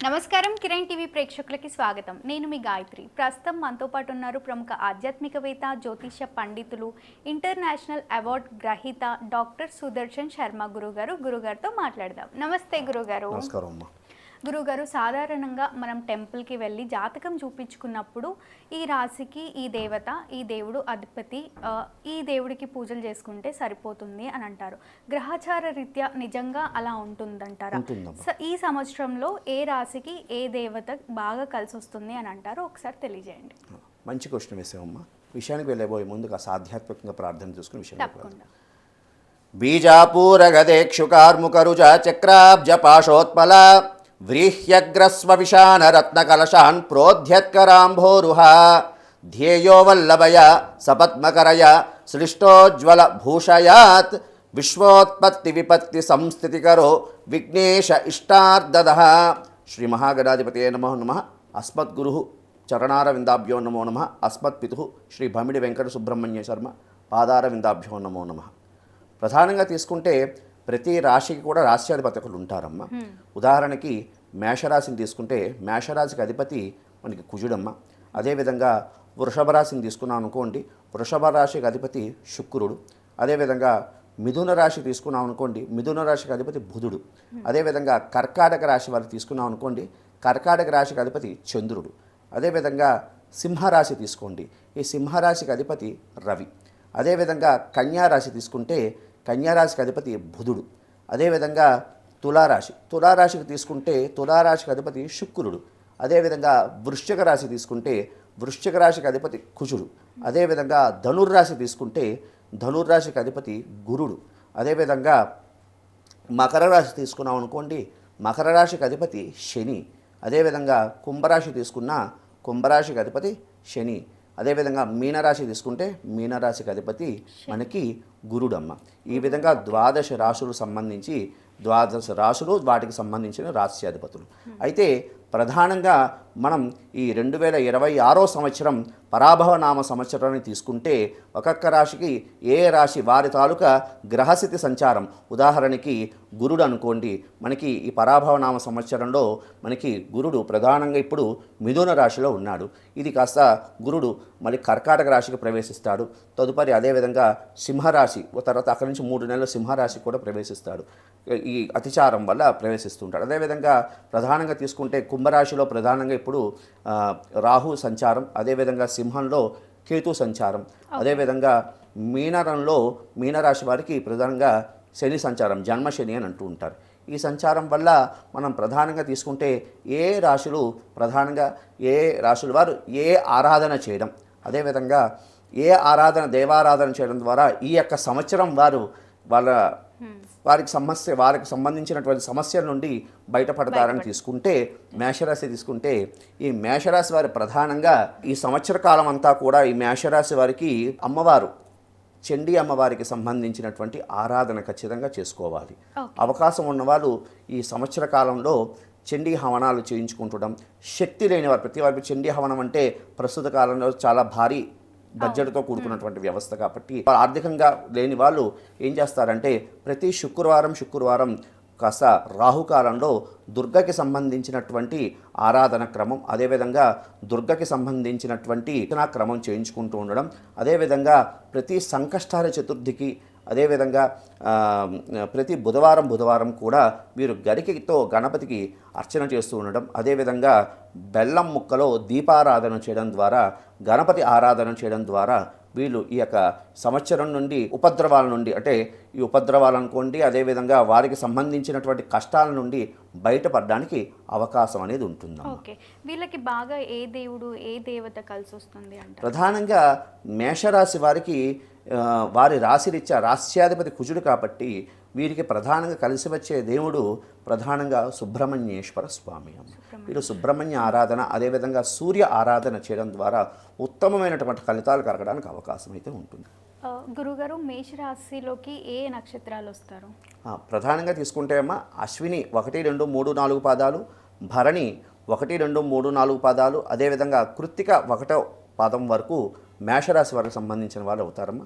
నమస్కారం కిరణ్ టీవీ ప్రేక్షకులకి స్వాగతం. నేను మీ గాయత్రి. ప్రస్తుతం మనతో పాటు ఉన్నారు ప్రముఖ ఆధ్యాత్మికవేత్త, జ్యోతిష పండితులు, ఇంటర్నేషనల్ అవార్డ్ గ్రహీత డాక్టర్ సుదర్శన్ శర్మ గురుగారితో మాట్లాడదాం. నమస్తే గురుగారు. నమస్కారం అమ్మా. గురుగారు, సాధారణంగా మనం టెంపుల్కి వెళ్ళి జాతకం చూపించుకున్నప్పుడు ఈ రాశికి ఈ దేవత, ఈ దేవుడు అధిపతి, ఈ దేవుడికి పూజలు చేసుకుంటే సరిపోతుంది అని అంటారు. గ్రహచార రీత్యా నిజంగా అలా ఉంటుందంటారా? ఈ సంవత్సరంలో ఏ రాశికి ఏ దేవత బాగా కలిసి వస్తుంది అని అంటారు, ఒకసారి తెలియజేయండి. మంచి క్వశ్చన్ వేసామమ్మా. విషయానికి వెళ్ళబోయే ముందు కాస్త ఆధ్యాత్మికంగా ప్రార్థన చేసుకుని విషయం తప్పకుండా. బీజాపూరగదేక్షుకార్ముకరుజ చక్రాబ్జ పాశోత్పల వ్రీహ్యగ్రస్వ విశానరత్నకలశాన్ ప్రోధ్యత్కరాంభోరుహ ధ్యేయో వల్లభయ సపద్మకరయ సృష్టోజ్వల భూషయాత్ విశ్వోత్పత్తి విపత్తి సంస్థితికరో విఘ్నేశ ఇష్టార్థదః. శ్రీ మహాగణాధిపతయే నమో నమః. అస్మద్గురు చరణారవిందాభ్యో నమో నమః. అస్మత్పితు శ్రీ భమిడి వెంకట సుబ్రహ్మణ్య శర్మ పాదారవిందాభ్యో నమో నమః. ప్రధానంగా తీసుకుంటే ప్రతి రాశికి కూడా రాశ్యాధిపతులు ఉంటారమ్మ. ఉదాహరణకి మేషరాశిని తీసుకుంటే మేషరాశికి అధిపతి మనకి కుజుడమ్మ. అదేవిధంగా వృషభ రాశిని తీసుకున్నాం అనుకోండి, వృషభ రాశికి అధిపతి శుక్రుడు. అదేవిధంగా మిథున రాశి తీసుకున్నాం అనుకోండి, మిథున రాశికి అధిపతి బుధుడు. అదేవిధంగా కర్కాటక రాశి వారు తీసుకున్నాం అనుకోండి, కర్కాటక రాశికి అధిపతి చంద్రుడు. అదేవిధంగా సింహరాశి తీసుకోండి, ఈ సింహరాశికి అధిపతి రవి. అదేవిధంగా కన్యారాశి తీసుకుంటే కన్యారాశికి అధిపతి బుధుడు. అదేవిధంగా తులారాశికి తీసుకుంటే తులారాశికి అధిపతి శుక్రుడు. అదేవిధంగా వృశ్చిక రాశి తీసుకుంటే వృశ్చిక రాశికి అధిపతి కుజుడు. అదేవిధంగా ధనుర్రాశి తీసుకుంటే ధనుర్రాశికి అధిపతి గురుడు. అదేవిధంగా మకర రాశి తీసుకున్నాం అనుకోండి, మకర రాశికి అధిపతి శని. అదేవిధంగా కుంభరాశి తీసుకున్న కుంభరాశికి అధిపతి శని. అదేవిధంగా మీనరాశి తీసుకుంటే మీనరాశికి అధిపతి మనకి గురుడమ్మ. ఈ విధంగా ద్వాదశ రాశులు సంబంధించి వాటికి సంబంధించిన రాశ్యాధిపతులు. అయితే ప్రధానంగా మనం ఈ 2026 సంవత్సరం పరాభవనామ సంవత్సరాన్ని తీసుకుంటే ఒక్కొక్క రాశికి ఏ రాశి వారి తాలూకా గ్రహస్థితి సంచారం, ఉదాహరణకి గురుడు అనుకోండి, మనకి ఈ పరాభవనామ సంవత్సరంలో మనకి గురుడు ప్రధానంగా ఇప్పుడు మిథున రాశిలో ఉన్నాడు. ఇది కాస్త గురుడు మళ్ళీ కర్కాటక రాశికి ప్రవేశిస్తాడు. తదుపరి అదేవిధంగా సింహరాశి, తర్వాత అక్కడి నుంచి 3 నెలలు సింహరాశి కూడా ప్రవేశిస్తాడు. ఈ అతిచారం వల్ల ప్రవేశిస్తుంటాడు. అదేవిధంగా ప్రధానంగా తీసుకుంటే కుంభరాశిలో ప్రధానంగా ఇప్పుడు రాహు సంచారం, అదేవిధంగా సింహంలో కేతు సంచారం, అదేవిధంగా మీనరాశి వారికి ప్రధానంగా శని సంచారం, జన్మశని అని అంటూ ఉంటారు. ఈ సంచారం వల్ల మనం ప్రధానంగా తీసుకుంటే ఏ రాశులు వారు ఏ ఆరాధన చేయడం, అదేవిధంగా ఏ దేవారాధన చేయడం ద్వారా ఈ యొక్క సంవత్సరం వారికి సంబంధించినటువంటి సమస్యల నుండి బయటపడతారని తీసుకుంటే మేషరాశి తీసుకుంటే ఈ మేషరాశి వారి ప్రధానంగా ఈ సంవత్సర కాలం అంతా కూడా ఈ మేషరాశి వారికి అమ్మవారు చండీ అమ్మవారికి సంబంధించినటువంటి ఆరాధన ఖచ్చితంగా చేసుకోవాలి. అవకాశం ఉన్నవాళ్ళు ఈ సంవత్సర కాలంలో చండీ హవనాలు చేయించుకుంటడం, శక్తి లేని వారు ప్రతి వారికి చండీ హవనం అంటే ప్రస్తుత కాలంలో చాలా భారీ బడ్జెట్తో కూడుకున్నటువంటి వ్యవస్థ కాబట్టి ఆర్థికంగా లేని వాళ్ళు ఏం చేస్తారంటే ప్రతి శుక్రవారం కాస్త రాహుకాలంలో దుర్గకి సంబంధించినటువంటి ఆరాధన క్రమం, అదేవిధంగా దుర్గకి సంబంధించినటువంటి క్రమం చేయించుకుంటూ ఉండడం, అదేవిధంగా ప్రతి సంకష్టాల చతుర్థికి, అదేవిధంగా ప్రతి బుధవారం కూడా మీరు గరికతో గణపతికి అర్చన చేస్తూ ఉండడం, అదేవిధంగా బెల్లం ముక్కలో దీపారాధన చేయడం ద్వారా, గణపతి ఆరాధన చేయడం ద్వారా వీళ్ళు ఈ యొక్క సంవత్సరం నుండి ఉపద్రవాల నుండి, అంటే ఈ ఉపద్రవాలు అనుకోండి, అదేవిధంగా వారికి సంబంధించినటువంటి కష్టాల నుండి బయటపడడానికి అవకాశం అనేది ఉంటుంది. ఓకే, వీళ్ళకి బాగా ఏ దేవుడు ఏ దేవత కలిసి వస్తుంది అంటే ప్రధానంగా మేషరాశి వారికి వారి రాశిరీత్యా రాశ్యాధిపతి కుజుడు కాబట్టి వీరికి ప్రధానంగా కలిసి వచ్చే దేవుడు ప్రధానంగా సుబ్రహ్మణ్యేశ్వర స్వామి. వీరు సుబ్రహ్మణ్య ఆరాధన, అదేవిధంగా సూర్య ఆరాధన చేయడం ద్వారా ఉత్తమమైనటువంటి ఫలితాలు కలగడానికి అవకాశం అయితే ఉంటుంది. గురుగారు, మేషరాశిలోకి ఏ నక్షత్రాలు వస్తారు? ప్రధానంగా తీసుకుంటే అమ్మ అశ్విని 1, 2, 3, 4 పాదాలు, భరణి 1, 2, 3, 4 పాదాలు, అదేవిధంగా కృత్తిక 1వ పాదం వరకు మేషరాశి వారికి సంబంధించిన వాళ్ళు అవుతారమ్మా.